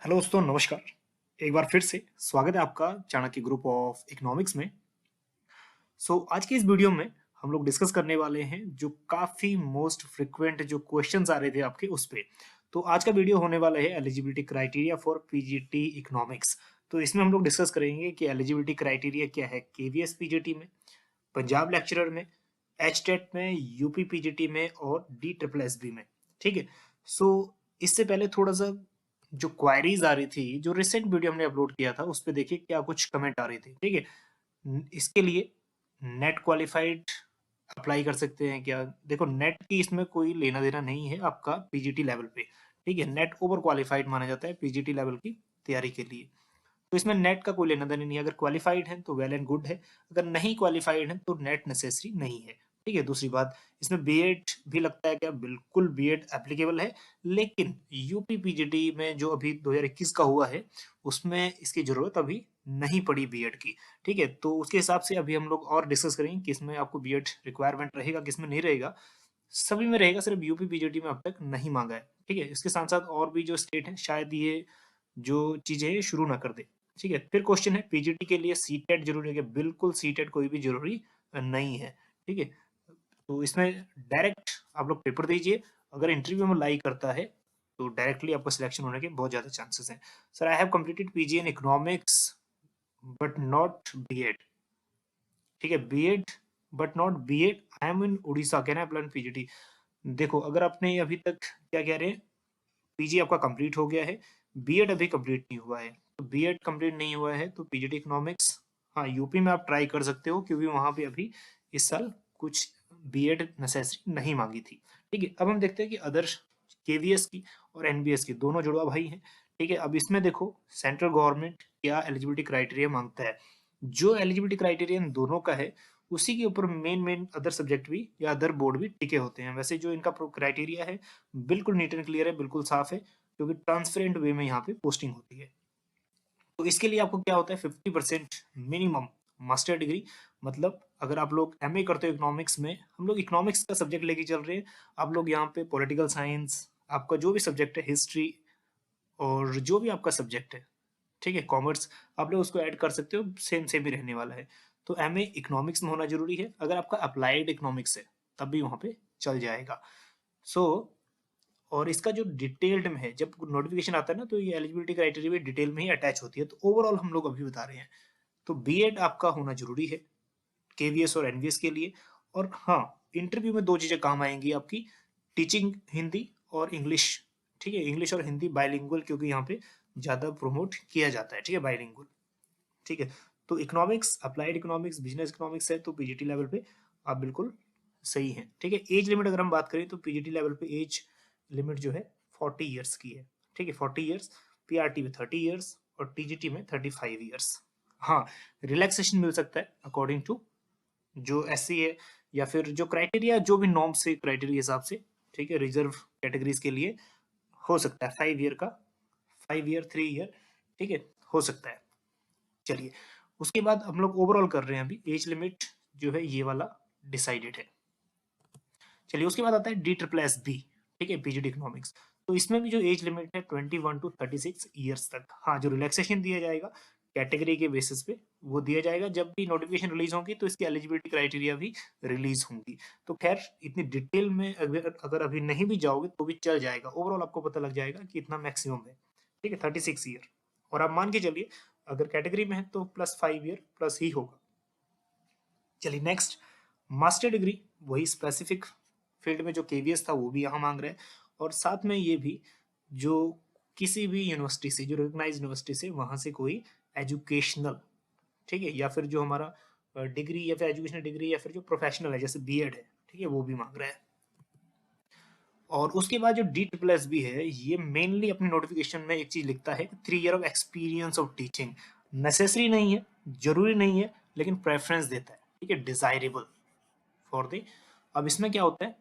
Hello दोस्तों, नमस्कार। एक बार फिर से स्वागत है आपका चाणक्य ग्रुप ऑफ इकोनॉमिक्स में। आज की इस वीडियो में हम लोग डिस्कस करने वाले हैं जो काफ़ी मोस्ट फ्रिक्वेंट जो क्वेश्चंस आ रहे थे आपके उस पे। तो आज का वीडियो होने वाला है eligibility criteria for PGT economics. तो इसमें हम लोग डिस्कस करेंगे कि एलिजिबिलिटी क्राइटेरिया क्या है केवीएस पीजीटी में, पंजाब लेक्चरर में, एचटेट में, यूपी पीजीटी में और डी ट्रिपल एसबी में। ठीक है। सो इससे पहले थोड़ा सा जो क्वायरीज आ रही थी, जो रिसेंट वीडियो हमने अपलोड किया था उस पे देखिए क्या कुछ कमेंट आ रही थी। ठीक है। इसके लिए नेट क्वालिफाइड अप्लाई कर सकते हैं क्या? देखो, नेट की इसमें कोई लेना देना नहीं है आपका पीजीटी लेवल पे। ठीक है। नेट ओवर क्वालिफाइड माना जाता है पीजीटी लेवल की तैयारी के लिए। तो इसमें नेट का कोई लेना देना नहीं है। अगर क्वालिफाइड है तो वेल एंड गुड है, अगर नहीं क्वालिफाइड है तो नेट नेसेसरी नहीं है। ठीक है। दूसरी बात, इसमें बीएड भी लगता है क्या? बिल्कुल बीएड एप्लीकेबल है, लेकिन यूपी पीजीटी में जो अभी 2021 का हुआ है उसमें इसकी जरूरत अभी नहीं पड़ी बीएड की। ठीक है। तो उसके हिसाब से अभी हम लोग और डिस्कस करेंगे कि इसमें आपको बीएड रिक्वायरमेंट रहेगा, किसमें नहीं रहेगा। सभी में रहेगा, सिर्फ यूपी पीजीटी में अब तक नहीं मांगा है। ठीक है। इसके साथ साथ और भी जो स्टेट है शायद ये जो चीजें है शुरू ना कर दे। ठीक है। फिर क्वेश्चन है पीजीटी के लिए सीटेट जरूरी है क्या? बिल्कुल सीटेट कोई भी जरूरी नहीं है। ठीक है। तो इसमें डायरेक्ट आप लोग पेपर दीजिए, अगर इंटरव्यू में लाइक करता है तो डायरेक्टली आपका सिलेक्शन होने के बहुत ज्यादा चांसेस हैं। Sir, I have completed PG in economics but not BEd. ठीक है। BEd but not BEd, I am in Orissa, can I apply PGT? देखो, अगर आपने अभी तक क्या कह रहे हैं, पीजी आपका कंप्लीट हो गया है, बीएड अभी कंप्लीट नहीं हुआ है, तो बीएड कंप्लीट नहीं हुआ है तो पीजीटी इकोनॉमिक्स, हाँ, यूपी में आप ट्राई कर सकते हो क्योंकि वहां पे अभी इस साल कुछ बीएड नेसेसरी नहीं मांगी थी। ठीक है। अब हम देखते हैं कि अदर केवीएस की और एनबीएस की दोनों जुड़वा भाई हैं। ठीक है। अब इसमें देखो सेंट्रल गवर्नमेंट क्या एलिजिबिलिटी क्राइटेरिया मांगता है। जो एलिजिबिलिटी क्राइटेरिया इन दोनों का है उसी के ऊपर मेन मेन अदर सब्जेक्ट भी या अदर बोर्ड भी टिके होते हैं। वैसे जो इनका क्राइटेरिया है बिल्कुल नीट एंड क्लियर है, बिल्कुल साफ है, क्योंकि ट्रांसपेरेंट वे में यहाँ पे पोस्टिंग होती है। तो इसके लिए आपको क्या होता है, 50% मिनिमम मास्टर डिग्री। मतलब अगर आप लोग एमए करते हो इकोनॉमिक्स में, हम लोग इकोनॉमिक्स का सब्जेक्ट लेके चल रहे हैं, आप लोग यहाँ पे पॉलिटिकल साइंस, आपका जो भी सब्जेक्ट है, हिस्ट्री और जो भी आपका सब्जेक्ट है, ठीक है, कॉमर्स, आप लोग उसको ऐड कर सकते हो, सेम सेम ही रहने वाला है। तो एमए इकोनॉमिक्स में होना जरूरी है। अगर आपका अप्लाइड इकोनॉमिक्स है तब भी वहाँ पे चल जाएगा। सो और इसका जो डिटेल्ड में है, जब नोटिफिकेशन आता है ना तो ये एलिजिबिलिटी क्राइटेरिया भी डिटेल में ही अटैच होती है। तो ओवरऑल हम लोग अभी बता रहे हैं, तो बीएड आपका होना जरूरी है केवीएस और एनवीएस के लिए। और हाँ, इंटरव्यू में दो चीजें काम आएंगी आपकी, टीचिंग हिंदी और इंग्लिश। ठीक है। इंग्लिश और हिंदी बाइलिंगुअल, क्योंकि यहाँ पे ज्यादा प्रोमोट किया जाता है। ठीक है, बाइलिंगुअल। ठीक है। तो economics, applied economics, business economics है तो पीजीटी लेवल पे आप बिल्कुल सही है। ठीक है। एज लिमिट अगर हम बात करें तो पीजीटी लेवल पे एज लिमिट जो है 40 ईयर्स की है। ठीक है, 40 ईयर्स। पीआरटी में 30 ईयर्स और टीजीटी में 35 ईयर्स। हाँ, रिलैक्सेशन मिल सकता है अकॉर्डिंग टू जो एससी है या फिर जो क्राइटेरिया, जो भी नॉर्म से क्राइटेरिया हिसाब से। ठीक है, रिजर्व कैटेगरीज के लिए हो सकता है 5 ईयर का, 5 ईयर, 3 ईयर। ठीक है, हो सकता है। चलिए, उसके बाद हम लोग ओवरऑल कर रहे हैं, अभी एज लिमिट जो है ये वाला डिसाइडेड है। चलिए, उसके बाद आता है डी ट्रिपल एस बी। ठीक है, पीजीडी इकोनॉमिक्स। तो इसमें भी जो एज लिमिट है 21 to 36 ईयर्स तक। हाँ, जो रिलैक्सेशन दिया जाएगा कैटेगरी के बेसिस पे वो दिया जाएगा। जब भी नोटिफिकेशन रिलीज होंगी तो इसकी एलिजिबिलिटी क्राइटेरिया भी रिलीज होंगी। तो खैर, इतनी डिटेल में अगर अभी नहीं भी जाओगे तो भी चल जाएगा। ओवरऑल आपको पता लग जाएगा कि इतना मैक्सिमम है। ठीक है, 36 ईयर। और आप मान के चलिए अगर कैटेगरी में है तो +5 ईयर प्लस ही होगा। चलिए नेक्स्ट, मास्टर डिग्री, वही स्पेसिफिक फील्ड में जो केवीएस था वो भी यहाँ मांग रहे हैं। और साथ में ये भी जो किसी भी यूनिवर्सिटी से, जो रिकॉग्नाइज यूनिवर्सिटी से, वहां से कोई एजुकेशनल, ठीक है, या फिर जो हमारा डिग्री या फिर एजुकेशनल डिग्री या फिर जो प्रोफेशनल है जैसे बीएड है, ठीक है, वो भी मांग रहा है। और उसके बाद जो डी ट्रिपल एस बी है, ये मेनली अपने नोटिफिकेशन में एक चीज लिखता है, 3 year of experience of teaching. Necessary नहीं है, जरूरी नहीं है, लेकिन प्रेफरेंस देता है। ठीक है, डिजायरेबल फॉर द। अब इसमें क्या होता है,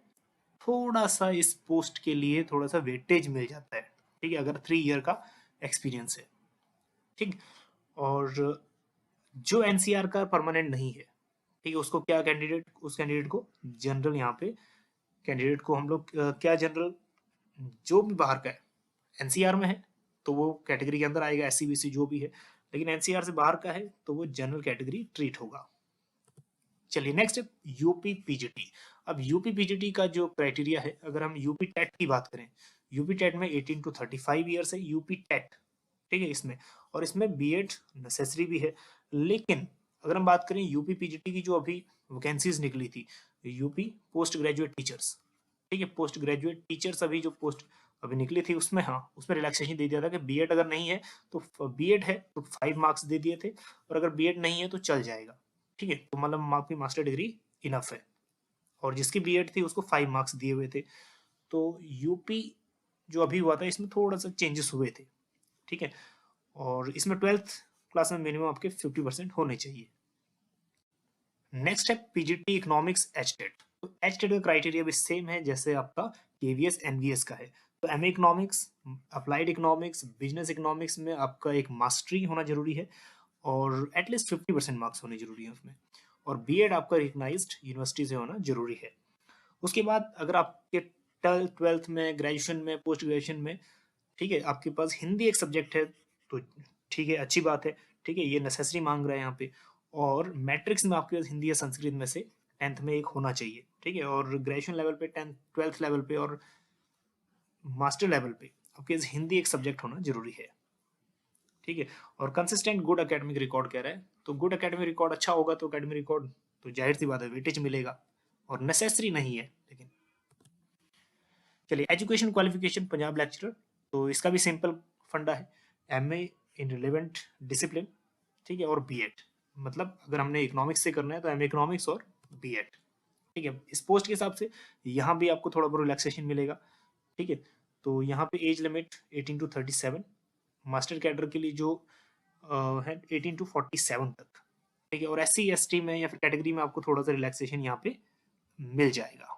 थोड़ा सा इस पोस्ट के लिए थोड़ा सा वेटेज मिल जाता है। ठीक है, अगर 3 ईयर का एक्सपीरियंस है। ठीक। और जो एनसीआर का परमानेंट नहीं है, ठीक है, उसको क्या कैंडिडेट, उस कैंडिडेट को जनरल, यहाँ पे कैंडिडेट को हम लोग क्या जनरल, जो भी बाहर का है, एनसीआर में है तो वो कैटेगरी के अंदर आएगा, एससी बीसी जो भी है। लेकिन एनसीआर से बाहर का है तो वो जनरल कैटेगरी ट्रीट होगा। चलिए नेक्स्ट है यूपी पीजीटी। अब यूपी पीजीटी का जो क्राइटेरिया है, अगर हम यूपी टेट की बात करें, यूपी टेट में 18 to 35 ईयर्स है यूपी टेट, ठीक है इसमें, और इसमें बीएड नेसेसरी भी है। लेकिन अगर हम बात करें यूपी पीजीटी की जो अभी वैकेंसीज निकली थी, यूपी पोस्ट ग्रेजुएट टीचर्स, ठीक है, पोस्ट ग्रेजुएट टीचर्स अभी जो पोस्ट अभी निकली थी उसमें, हाँ उसमें रिलैक्सेशन दे दिया था कि बीएड अगर नहीं है तो बीएड है तो 5 मार्क्स दे दिए थे, और अगर बीएड नहीं है तो चल जाएगा, ठीक है, तो मतलब आपकी मास्टर डिग्री इनफ है। और जिसकी बीएड थी उसको 5 मार्क्स दिए हुए थे। तो यूपी जो अभी हुआ था इसमें थोड़ा सा चेंजेस हुए थे, ठीक है, और इसमें 12th क्लास में मिनिमम आपके 50% होने चाहिए। नेक्स्ट है पीजीटी इकोनॉमिक्स एचटेट। तो एचटेट का क्राइटेरिया भी सेम है जैसे आपका केवीएस एनवीएस का है। तो MA economics, applied economics, business economics में आपका एक मास्टरी होना जरूरी है, और एटलीस्ट 50% मार्क्स होने जरूरी है उसमें, और बीएड आपका रिकग्नाइज्ड यूनिवर्सिटी से होना जरूरी है। उसके बाद अगर आपके 12th में, ग्रेजुएशन में, पोस्ट ग्रेजुएशन में, ठीक है, आपके पास हिंदी एक सब्जेक्ट है तो ठीक है, अच्छी बात है, ठीक है, ये नेसेसरी मांग रहा है यहाँ पे। और मैट्रिक्स में आपके पास हिंदी या संस्कृत में से 10th में एक होना चाहिए, ठीक है, और ग्रेजुएशन लेवल पे 10th 12th लेवल पे और मास्टर लेवल पे आपके पास हिंदी एक सब्जेक्ट होना जरूरी है, ठीक है। और कंसिस्टेंट गुड एकेडमिक रिकॉर्ड कह रहा है, तो गुड एकेडमिक रिकॉर्ड अच्छा होगा तो एकेडमिक रिकॉर्ड तो जाहिर सी बात है वेटेज मिलेगा, और नेसेसरी नहीं है लेकिन। चलिए एजुकेशन क्वालिफिकेशन पंजाब लेक्चरर, तो इसका भी सिंपल फंडा है, एमए इन रिलेवेंट डिसिप्लिन, ठीक है, और बीएड, मतलब अगर हमने इकोनॉमिक्स से करना है तो एमए इकोनॉमिक्स और बीएड, ठीक है। इस पोस्ट के हिसाब से यहाँ भी आपको थोड़ा बहुत रिलैक्सेशन मिलेगा, ठीक है। तो यहाँ पे age limit 18 to 37, master cadre के लिए जो है 18 to 47 तक, ठीक है, और एससी एसटी में या फिर कैटेगरी में आपको थोड़ा सा रिलैक्सेशन यहाँ पे मिल जाएगा।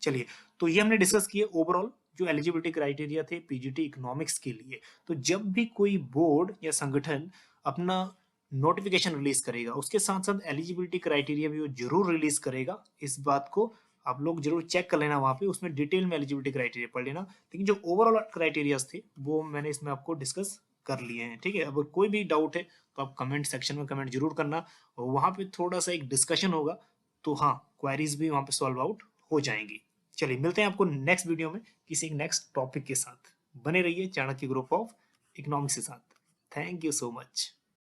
चलिए, तो ये हमने डिस्कस किए ओवरऑल जो एलिजिबिलिटी क्राइटेरिया थे पीजीटी इकोनॉमिक्स के लिए। तो जब भी कोई बोर्ड या संगठन अपना नोटिफिकेशन रिलीज करेगा उसके साथ साथ एलिजिबिलिटी क्राइटेरिया भी वो जरूर रिलीज करेगा, इस बात को आप लोग जरूर चेक कर लेना, वहां पे उसमें डिटेल में एलिजिबिलिटी क्राइटेरिया पढ़ लेना। लेकिन जो ओवरऑल क्राइटेरियाज थे वो मैंने इसमें आपको डिस्कस कर लिए हैं, ठीक है। अगर कोई भी डाउट है तो आप कमेंट सेक्शन में कमेंट जरूर करना, और वहां पे थोड़ा सा एक डिस्कशन होगा, तो हाँ क्वेरीज भी वहां पे सॉल्व आउट हो जाएंगी। चलिए मिलते हैं आपको नेक्स्ट वीडियो में किसी नेक्स्ट टॉपिक के साथ। बने रहिए चाणक्य ग्रुप ऑफ इकोनॉमिक्स के साथ। Thank you so much.